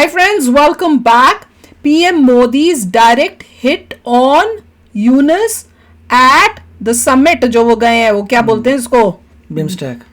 Hi friends, welcome back. PM Modi's direct hit on Yunus at the summit जो वो गए हैं, वो क्या बोलते हैं इसको? बिम्स्टेक।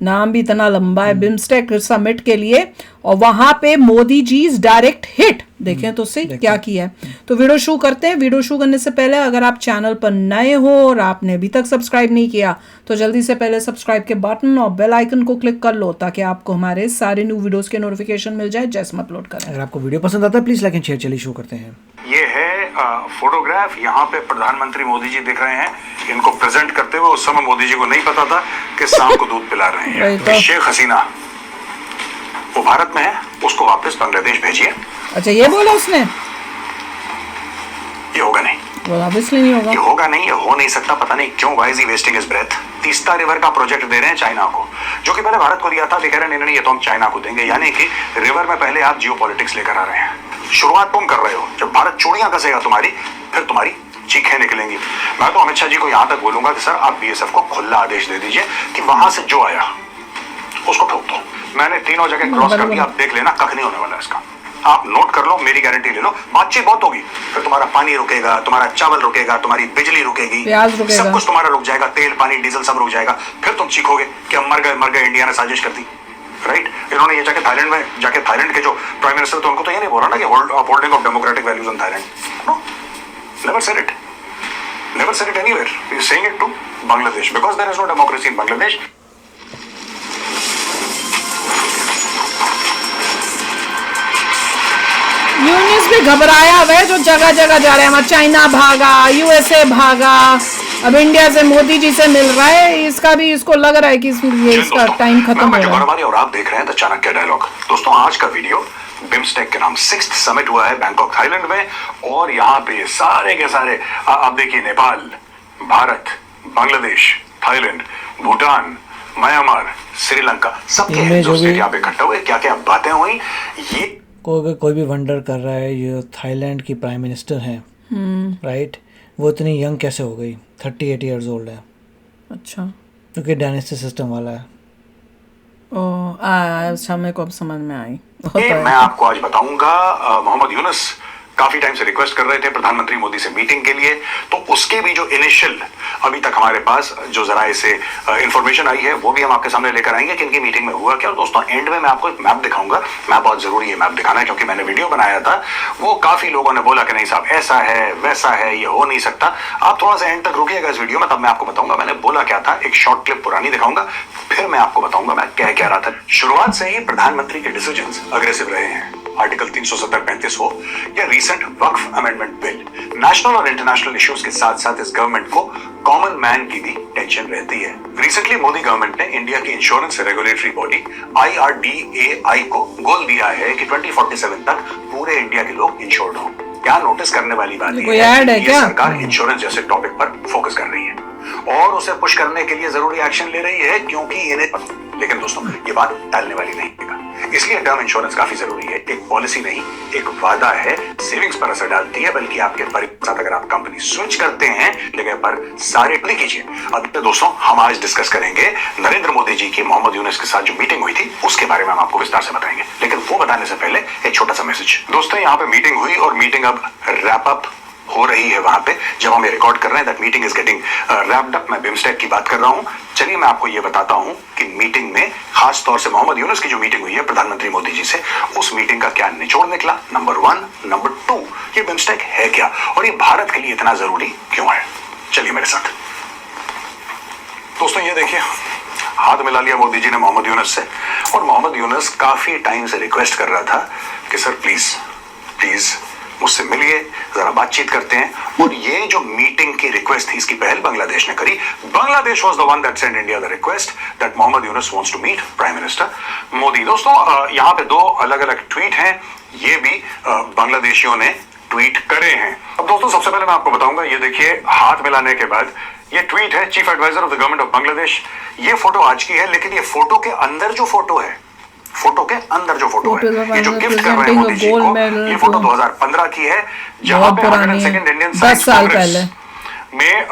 नाम भी इतना लंबा है, बिम्स्टेक समिट के लिए। और वहां पे मोदी जी डायरेक्ट हिट देखें तो उससे क्या किया है। तो वीडियो शुरू करते हैं। वीडियो शुरू करने से पहले अगर आप चैनल पर नए हो और आपने अभी तक सब्सक्राइब नहीं किया तो जल्दी से पहले सब्सक्राइब के बटन और बेल आइकन को क्लिक कर लो ताकि आपको हमारे सारे न्यू वीडियोस के नोटिफिकेशन मिल जाए जैसे हम अपलोड करें। अगर आपको वीडियो पसंद आता है प्लीज लाइक एंड शेयर। चलिए शुरू करते हैं। ये है फोटोग्राफ। यहाँ पे प्रधानमंत्री मोदी जी दिख रहे हैं। इनको प्रेजेंट करते हुए उस समय मोदी जी को नहीं पता था कि सांप को दूध पिला रहे हैं। शेख हसीना वो भारत में है, उसको वापस बांग्लादेश भेजिए। अच्छा, ये बोला उसने? ये होगा नहीं, वो ऑब्वियसली नहीं होगा। ये होगा नहीं, ये हो नहीं सकता। पता नहीं क्यों, why is he wasting his breath. Teesta river का प्रोजेक्ट दे रहे हैं चाइना को, जो कि पहले भारत को दिया था। कह रहे हैं नहीं, ये तो हम चाइना को देंगे। यानी कि रिवर में पहले आप जियो पॉलिटिक्स लेकर आ रहे हैं। शुरुआत तुम कर रहे हो। जब भारत चूड़ियां कसेगा तुम्हारी, फिर तुम्हारी चीखें निकलेंगी। मैं तो अमित शाह जी को यहां तक बोलूंगा कि सर आप बीएसएफ को खुला आदेश दे दीजिए कि वहां से जो आया उसको ठोक दो। मैंने तीनों जगह क्रॉस कर दिया, आप देख लेना, कख नहीं होने वाला इसका। आप नोट कर लो, मेरी गारंटी ले लो। बातचीत बहुत होगी, फिर तुम्हारा पानी रुकेगा, तुम्हारा चावल रुकेगा, तुम्हारी बिजली रुकेगी, सब कुछ तुम्हारा रुक जाएगा, तेल पानी डीजल सब रुक जाएगा। फिर तुम चीखोगे कि हम मर गए, इंडिया ने साजिश कर दी। राइट? इन्होंने ये जाके थाईलैंड में जाके थाईलैंड के जो प्राइम मिनिस्टर थे उनको तो ये नहीं बोला ना कि holding of democratic values in Thailand. No, never said it, never said it anywhere. He is saying it to Bangladesh because there is no democracy in Bangladesh. Yunus भी घबराया हुआ है, जो जगह जगह जा रहे हैं। चाइना भागा, यूएसए भागा, अब इंडिया से मोदी जी से मिल रहा है। इसका भी इसको लग रहा है कि इसका टाइम खत्म हो रहा है। और आप देख रहे हैं द चाणक्य डायलॉग। दोस्तों, आज का वीडियो बिम्स्टेक के नाम 6th समिट हुआ है बैंकॉक थाईलैंड में। और यहाँ पे सारे के सारे आप देखिए, नेपाल, भारत, बांग्लादेश, थाईलैंड, भूटान, म्यांमार, श्रीलंका, सबके दोस्त यहाँ पे इकट्ठा हुए। क्या क्या बातें हुई, ये कोई भी वंडर कर रहा है। ये थाईलैंड की प्राइम मिनिस्टर हैं, राइट? वो इतनी यंग कैसे हो गई? 38 ईयर्स ओल्ड है। अच्छा, क्योंकि डायनेस्टी सिस्टम वाला है। अच्छा, मेरे को अब समझ में आई। मैं आपको आज बताऊंगा। मोहम्मद यूनुस काफी टाइम से रिक्वेस्ट कर रहे थे प्रधानमंत्री मोदी से मीटिंग के लिए, तो उसके भी जो इनिशियल अभी तक हमारे पास जो जराए से इंफॉर्मेशन आई है वो भी हम आपके सामने लेकर आएंगे कि इनकी मीटिंग में हुआ क्या। और दोस्तों, एंड में मैं आपको एक मैप दिखाऊंगा। मैप बहुत जरूरी है मैप दिखाना, क्योंकि मैंने वीडियो बनाया था, वो काफी लोगों ने बोला कि नहीं साहब ऐसा है वैसा है, ये हो नहीं सकता। आप थोड़ा सा एंड तक रुकिएगा इस वीडियो में, तब मैं आपको बताऊंगा मैंने बोला क्या था। एक शॉर्ट क्लिप पुरानी दिखाऊंगा, फिर मैं आपको बताऊंगा मैं क्या रहा था। शुरुआत से ही प्रधानमंत्री के डिसीजंस अग्रेसिव रहे हैं। आर्टिकल 370-35 हो या रीसेंट वक्फ अमेंडमेंट बिल, नेशनल और इंटरनेशनल इश्यूज के साथ साथ इस गवर्नमेंट को कॉमन मैन की भी टेंशन रहती है। रिसेंटली मोदी गवर्नमेंट ने इंडिया की इंश्योरेंस रेगुलेटरी बॉडी IRDAI को गोल दिया है कि 2047 तक पूरे इंडिया के लोग इंश्योर्ड हों। क्या नोटिस करने वाली बात है, ये सरकार इंश्योरेंस जैसे टॉपिक पर फोकस कर रही है और उसे पुश करने के लिए जरूरी एक्शन ले रही है, क्योंकि इन्हें। लेकिन दोस्तों, ये बात टालने वाली नहीं है, इसलिए टर्म इंश्योरेंस काफी जरूरी है। एक पॉलिसी नहीं, एक वादा है। सेविंग्स पर असर डालती है, बल्कि आपके परिवार साथ अगर आप कंपनी स्विच करते हैं जगह पर सारे क्लिक कीजिए। अब दोस्तों, हम आज डिस्कस करेंगे नरेंद्र मोदी जी की मोहम्मद यूनुस के साथ जो मीटिंग हुई थी उसके बारे में हम आपको विस्तार से बताएंगे। लेकिन वो बताने से पहले एक छोटा सा मैसेज। दोस्तों, यहाँ पे मीटिंग हुई और मीटिंग अब रैप अप हो रही है। वहां पे जब हम ये रिकॉर्ड कर रहे हैं that meeting is getting wrapped up. मैं बिम्स्टेक की बात कर रहा हूं। चलिए मैं आपको ये बताता हूं कि मीटिंग में खास तौर से मोहम्मद यूनुस की जो मीटिंग हुई है प्रधानमंत्री मोदी जी से, उस मीटिंग का क्या निचोड़ निकला, नंबर 1। नंबर 2, ये बिम्स्टेक है क्या और ये भारत के लिए इतना जरूरी क्यों है। चलिए मेरे साथ। दोस्तों, ये देखिए, हाथ मिला लिया मोदी जी ने मोहम्मद यूनुस से। और मोहम्मद यूनुस काफी टाइम से रिक्वेस्ट कर रहा था कि सर प्लीज मुझसे मिलिए, जरा बातचीत करते हैं। और ये जो मीटिंग की रिक्वेस्ट थी, इसकी पहल बांग्लादेश ने करी। Bangladesh was the one that send India the request that Mohammad Yunus wants to meet prime minister Modi. दोस्तों, यहाँ पे 2 अलग अलग ट्वीट हैं, ये भी बांग्लादेशियों ने ट्वीट करे हैं। अब दोस्तों, सबसे पहले मैं आपको बताऊंगा, ये देखिए हाथ मिलाने के बाद ये ट्वीट है chief adviser of the government of Bangladesh. ये फोटो आज की है, लेकिन ये फोटो के अंदर जो फोटो है, ये जो गिफ्ट कर रहे हैं मोदी जी को, ये फोटो 2015 की है, जहां पे 102nd इंडियन साइंस कांग्रेस में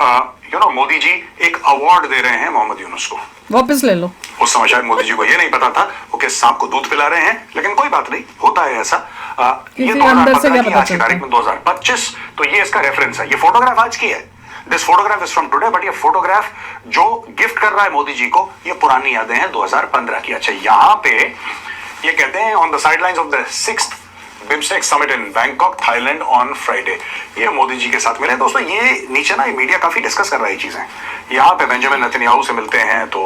मोदी जी एक अवार्ड दे रहे हैं मोहम्मद यूनुस को। वापस ले लो। उस समय शायद मोदी जी को ये नहीं पता था वो किस सांप को दूध पिला रहे हैं, लेकिन कोई बात नहीं, होता है ऐसा। ये किसी अंदर से क्या 2015 की पता आज की चलता तारीख में 2025, तो ये इसका रेफरेंस है। ये फोटोग्राफ आज की है, this photograph is from today, but ये फोटोग्राफ जो गिफ्ट कर रहा है मोदी जी को, ये पुरानी यादें हैं 2015 की। अच्छा, यहाँ पे ये कहते हैं on the sidelines of the 6th BIMSTEC summit in Bangkok Thailand on Friday, ये मोदी जी के साथ मिले। दोस्तों ये नीचे ना मीडिया काफी डिस्कस कर रहा है चीजें। यहाँ पे बेंजामिन नेतन्याहू से मिलते हैं तो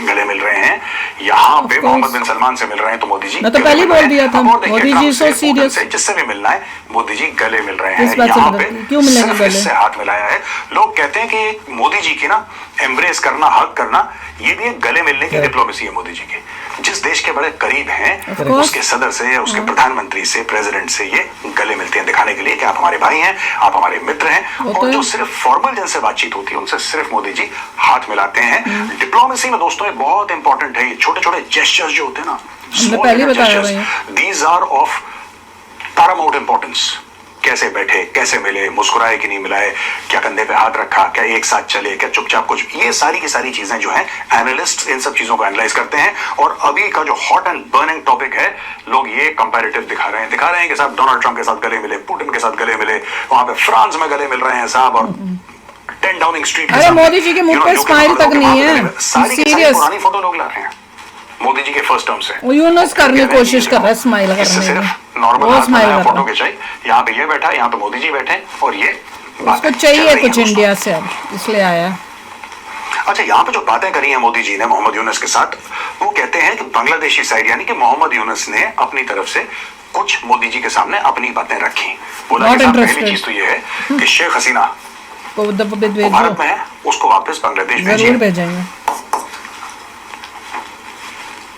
गले मिल रहे हैं, यहाँ पे मोहम्मद बिन सलमान से मिल रहे हैं तो मोदी जी मैं तो पहले ही बोल दिया था, मोदी जी सो सीरियस, जिससे भी मिलना है मोदी जी गले मिल रहे किस हैं। बात से यहाँ मिल पे रहे? क्यों मिलेंगे सिर्फ गले? इससे हाथ मिलाया है। लोग कहते हैं कि मोदी जी की ना एम्ब्रेस करना, हक करना, ये भी एक गले मिलने की डिप्लोमेसी है मोदी जी की। जिस देश के बड़े करीब हैं उसके सदर से, उसके प्रधानमंत्री से, प्रेसिडेंट से ये गले मिलते हैं, दिखाने के लिए कि आप हमारे भाई हैं, आप हमारे मित्र हैं। और जो सिर्फ फॉर्मल जिनसे बातचीत होती है उनसे सिर्फ मोदी जी हाथ मिलाते हैं। डिप्लोमेसी में दोस्तों ये बहुत इंपॉर्टेंट है। ये छोटे छोटे जेस्चर्स जो होते हैं ना, पहले बताया भाई, these are of paramount importance. कैसे बैठे, कैसे मिले, मुस्कुराए कि नहीं मिलाए, क्या कंधे पे हाथ रखा, क्या एक साथ चले, क्या चुपचाप कुछ, ये सारी की सारी चीजें जो हैं एनालिस्ट इन सब चीजों को एनालाइज करते हैं। और अभी का जो हॉट एंड बर्निंग टॉपिक है, लोग ये कंपैरेटिव दिखा रहे हैं कि साहब डोनाल्ड ट्रंप के साथ गले मिले, पुतिन के साथ गले मिले, वहां पे फ्रांस में गले मिल रहे हैं साहब, और 10 डाउनिंग स्ट्रीट। अरे मोदी जी के मुंह पे स्माइल तक नहीं है, सारी की सारी सीरियस। पुरानी फोटो लोग ला रहे हैं मोदी जी के फर्स्ट टर्म से। वो यूनुस करने की कोशिश कर रहा है स्माइल करने की, नॉर्मल वो स्माइल कर फोटो रहा है। के चाहिए, यहाँ पे ये बैठा है, यहाँ पे मोदी जी बैठे हैं, और ये उसको चाहिए कुछ इंडिया से, अब इसलिए आया। अच्छा, यहाँ पे जो बातें करी हैं मोदी जी ने मोहम्मद यूनुस के साथ, वो कहते हैं कि बांग्लादेशी साइड, यानी कि मोहम्मद यूनुस ने अपनी तरफ से कुछ मोदी जी के सामने अपनी बातें रखी। बोला कि पहली चीज तो ये है कि शेख हसीना भारत में है, उसको वापस बांग्लादेश जरूर भेजेंगे।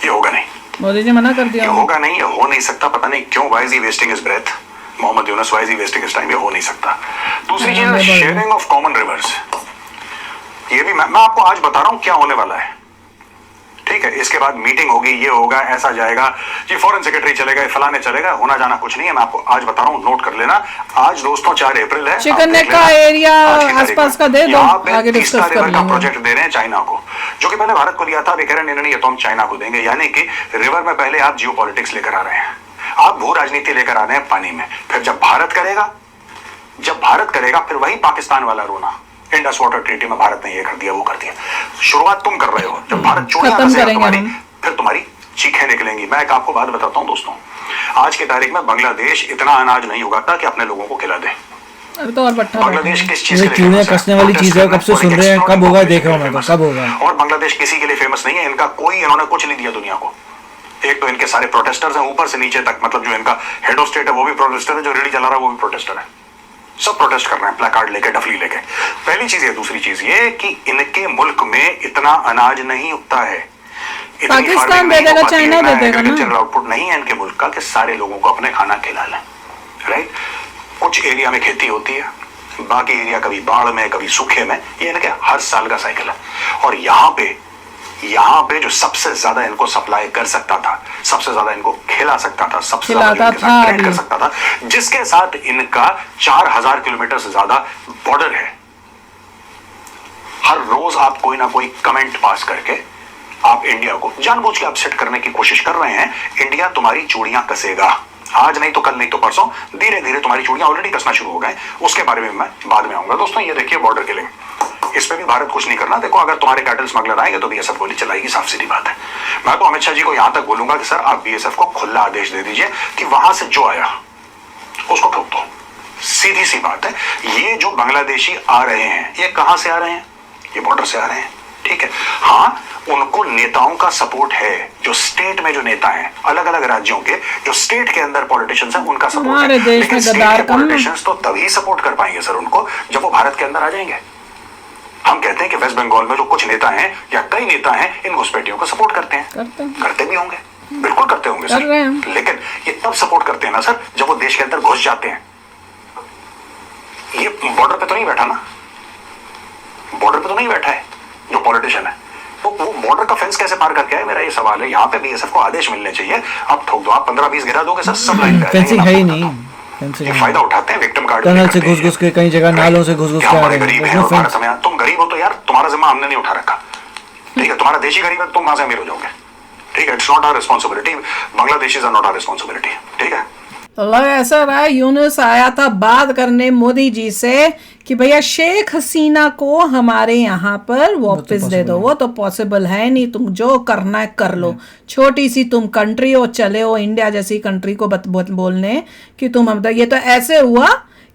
ये होगा नहीं, मोदी जी मना कर दिया, ये होगा नहीं, ये हो नहीं सकता। पता नहीं क्यों, why is he wasting his breath, Mohammad Yunus, why is he wasting his time, ये हो नहीं सकता। दूसरी चीज है शेयरिंग ऑफ कॉमन रिवर्स। ये भी मैं आपको आज बता रहा हूं क्या होने वाला है, ठीक है। इसके बाद मीटिंग होगी, ये होगा, ऐसा जाएगा जी, फॉरेन सेक्रेटरी चलेगा, फलाने चलेगा, होना जाना कुछ नहीं है। मैं आपको आज बता रहा हूँ, नोट कर लेना। आज दोस्तों 4 अप्रैल है, चिकन नेक का एरिया आसपास का दे दो, आगे डिस्कस कर लेंगे। प्रोजेक्ट दे रहे हैं चाइना को, जो कि पहले भारत को दिया था, अभी कह रहे हैं नहीं, ये तो हम चाइना को देंगे। यानी कि रिवर में पहले आप जियो पॉलिटिक्स लेकर आ रहे हैं, आप भू राजनीति लेकर आ रहे हैं पानी में। फिर जब भारत करेगा फिर वही पाकिस्तान वाला रोना, इंडस वाटर ट्रीटी में भारत ने ये कर दिया, वो कर दिया। शुरुआत तुम कर रहे हो, जब भारत चोरियां करेगा तुम्हारी, फिर तुम्हारी चीखें निकलेंगी। मैं एक आपको बात बताता हूं दोस्तों, आज की तारीख में बांग्लादेश इतना अनाज नहीं उगाता कि अपने लोगों को खिला दे। अभी तो और बट्टा बांग्लादेश किस चीज ये के लिए चूड़ियां फेमस है? कसने वाली चीज है, कब से सुन रहे हैं, कब होगा देख रहा हूं मैं तो, कब होगा। और बांग्लादेश किसी के लिए फेमस नहीं है, इनका कोई, इन्होंने कुछ नहीं दिया दुनिया को। एक तो इनके सारे प्रोटेस्टर्स हैं ऊपर से नीचे तक, मतलब जो इनका हेड ऑफ स्टेट है वो भी प्रोटेस्टर है, जो रेडी चला रहा है वो भी प्रोटेस्टर है, सब प्रोटेस्ट कर रहे हैं, प्लेकार्ड लेके, डफली लेके। पहली चीज है। दूसरी चीज ये कि इनके मुल्क में इतना अनाज नहीं उगता है, पाकिस्तान दे देगा, चाइना दे देगा ना। जनरल आउटपुट नहीं है इनके मुल्क का कि सारे लोगों को अपने खाना खिला लें, राइट। कुछ एरिया में खेती होती है, बाकी एरिया कभी बाढ़ में, कभी सूखे में, ये इनके हर साल का साइकिल है। और यहाँ पे जो सबसे ज्यादा इनको सप्लाई कर सकता था, सबसे ज्यादा इनको खिला सकता था, सबसे ज्यादा ट्रेड कर सकता था, जिसके साथ इनका 4000 किलोमीटर से ज्यादा बॉर्डर है, हर रोज आप कोई ना कोई कमेंट पास करके आप इंडिया को जानबूझ के अपसेट करने की कोशिश कर रहे हैं। इंडिया तुम्हारी चूड़ियां कसेगा, आज नहीं तो कल, नहीं तो परसों, धीरे धीरे तुम्हारी चूड़ियां ऑलरेडी कसना शुरू हो गए। उसके बारे में मैं बाद में आऊंगा। दोस्तों ये देखिए बॉर्डर किलिंग, इस पे भी भारत कुछ नहीं करना। देखो, अगर तुम्हारे कैटल स्मगलर आएंगे तो बीएसएफ गोली चलाएगी, साफ सीधी बात है। मैं तो अमित शाह जी को यहां तक बोलूंगा कि सर आप बीएसएफ को खुला आदेश दे दीजिए कि वहां से जो आया उसको ठोक दो, सीधी सी बात है। ये जो बांग्लादेशी आ रहे हैं, ये कहां से आ रहे हैं? ये बॉर्डर से आ रहे हैं, ठीक है। हाँ, उनको नेताओं का सपोर्ट है, जो स्टेट में जो नेता हैं, अलग अलग राज्यों के जो स्टेट के अंदर पॉलिटिशियंस हैं, उनका सपोर्ट है। लेकिन स्टेट के पॉलिटिशियंस तो तभी सपोर्ट कर पाएंगे सर उनको जब वो भारत के अंदर आ जाएंगे। हम कहते हैं कि वेस्ट बंगाल में जो कुछ नेता हैं या कई नेता हैं, इन घुसपैठियों को सपोर्ट करते हैं, करते भी होंगे, बिल्कुल करते होंगे सर। लेकिन ये तब सपोर्ट करते हैं ना सर जब वो देश के अंदर घुस जाते हैं। ये बॉर्डर पे तो नहीं बैठा ना, बॉर्डर पे तो नहीं बैठा है जो पॉलिटिशियन है, तो वो बॉर्डर का फेंस कैसे पार करके आए? मेरा ये सवाल है। यहाँ पे बीएसएफ को आदेश मिलने चाहिए, अब ठोक दो, आप 15-20 गिरा दोगे सर, सब लाइन पे फेंसिंग है ही नहीं। ये फायदा उठाते हैं विक्टिम कार्ड टनल से घुस के कई जगह नालों से घुस के आ रहे हैं। तुम गरीब हो तो यार तुम्हारा जिम्मा हमने नहीं उठा रखा, ठीक है, तुम्हारा देशी गरीब है, तुम कहां से अमीर हो जाओगे, ठीक है, it's not our responsibility, Bangladeshis are not our responsibility, ठीक है। लग ऐसा रहा है यूनुस आया था बात करने मोदी जी से कि भैया शेख हसीना को हमारे यहाँ पर वापस दे दो। वो तो पॉसिबल है नहीं, तुम जो करना है कर लो। छोटी सी तुम कंट्री हो, चले हो इंडिया जैसी कंट्री को बोलने कि तुम हम, ये तो ऐसे हुआ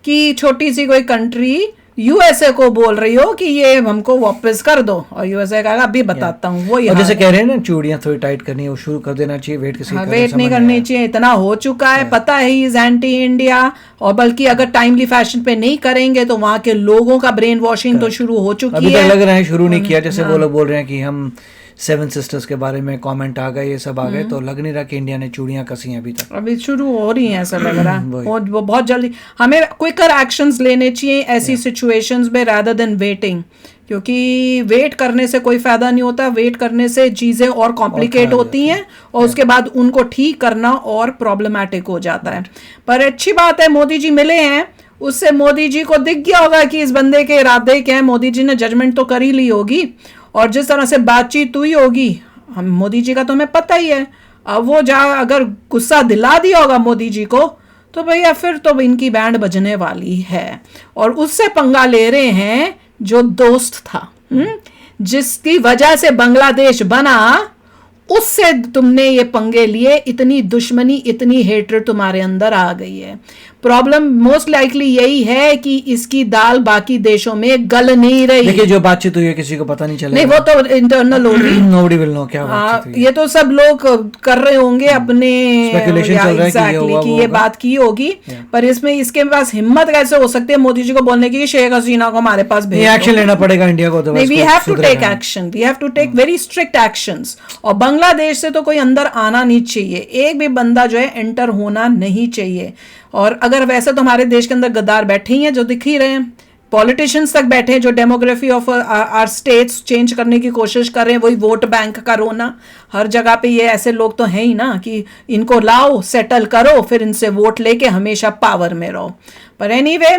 कि छोटी सी कोई कंट्री यूएसए को बोल रही हो कि ये हमको वापस कर दो, और यूएसए कहा अभी बताता हूँ। वो जैसे कह रहे हैं ना चूड़ियां थोड़ी टाइट करनी है, वो शुरू कर देना चाहिए, वेट किसी वेट नहीं करनी चाहिए, इतना हो चुका है, पता है इज एंटी इंडिया। और बल्कि अगर टाइमली फैशन पे नहीं करेंगे तो वहां के लोगों का ब्रेन वॉशिंग तो शुरू हो चुकी है। अभी तक लग रहा है शुरू नहीं किया, जैसे वो लोग बोल रहे हैं कि हम 7 सिस्टर्स के बारे में कमेंट आ गए, ये सब आ गए, तो लग नहीं रहा कि इंडिया ने चूड़ियां कसी हैं अभी तक। अभी शुरू हो रही हैं, ऐसा लग रहा है। वो बहुत जल्दी हमें क्विकर एक्शंस लेने चाहिए ऐसी सिचुएशंस में रादर देन वेटिंग, क्योंकि वेट करने से कोई फायदा नहीं होता। वेट करने से चीजें और कॉम्प्लिकेट होती हैं और उसके बाद उनको ठीक करना और प्रॉब्लमैटिक हो जाता है। पर अच्छी बात है मोदी जी मिले हैं, उससे मोदी जी को दिख गया होगा कि इस बंदे के इरादे क्या है। मोदी जी ने जजमेंट तो कर ही ली होगी, और जिस तरह से बातचीत हुई होगी हम मोदी जी का तो हमें पता ही है। अब वो अगर गुस्सा दिला दिया होगा मोदी जी को तो भैया फिर तो इनकी बैंड बजने वाली है। और उससे पंगा ले रहे हैं जो दोस्त था, जिसकी वजह से बांग्लादेश बना, उससे तुमने ये पंगे लिए, इतनी दुश्मनी इतनी हेट्रेड तुम्हारे अंदर आ गई है। प्रॉब्लम मोस्ट लाइकली यही है कि इसकी दाल बाकी देशों में गल नहीं रही। देखिए जो बातचीत हुई है किसी को पता नहीं चलेगा, नहीं वो तो इंटरनल होगी, नोबडी विल नो क्या बात हुई। ये तो सब लोग कर रहे होंगे अपने स्पेकुलेशन चल रहा है कि ये बात की होगी, पर इसमें इसके पास हिम्मत कैसे हो सकती है मोदी जी को बोलने की शेख हसीना को हमारे पास भेज दो। एक्शन लेना पड़ेगा इंडिया को, we have to take action, we have to take very strict actions. और बांग्लादेश से तो कोई अंदर आना नहीं चाहिए, एक भी बंदा जो है एंटर होना नहीं चाहिए। और अगर वैसे तो हमारे देश के अंदर गद्दार बैठे ही हैं जो दिख ही रहे हैं, पॉलिटिशियंस तक बैठे हैं जो demography of our states change करने की कोशिश कर रहे हैं। वही वोट बैंक का रोना, हर जगह पे ये ऐसे लोग तो हैं ही ना कि इनको लाओ सेटल करो फिर इनसे वोट लेके हमेशा पावर में रहो। पर एनीवे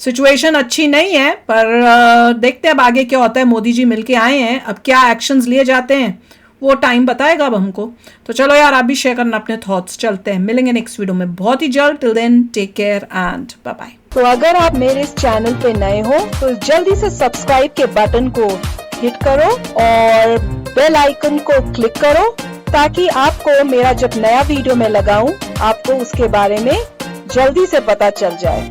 सिचुएशन अच्छी नहीं है, पर देखते हैं अब आगे क्या होता है। मोदी जी मिलके आए हैं, अब क्या एक्शंस लिए जाते हैं वो टाइम बताएगा अब हमको। तो चलो यार आप भी शेयर करना अपने थॉट्स। चलते हैं, मिलेंगे नेक्स्ट वीडियो में बहुत ही जल्द। Till then take care and bye bye. तो अगर आप मेरे इस चैनल पे नए हो तो जल्दी से सब्सक्राइब के बटन को हिट करो और बेल आइकन को क्लिक करो, ताकि आपको मेरा जब नया वीडियो मैं लगाऊं आपको उसके बारे में जल्दी से पता चल जाए।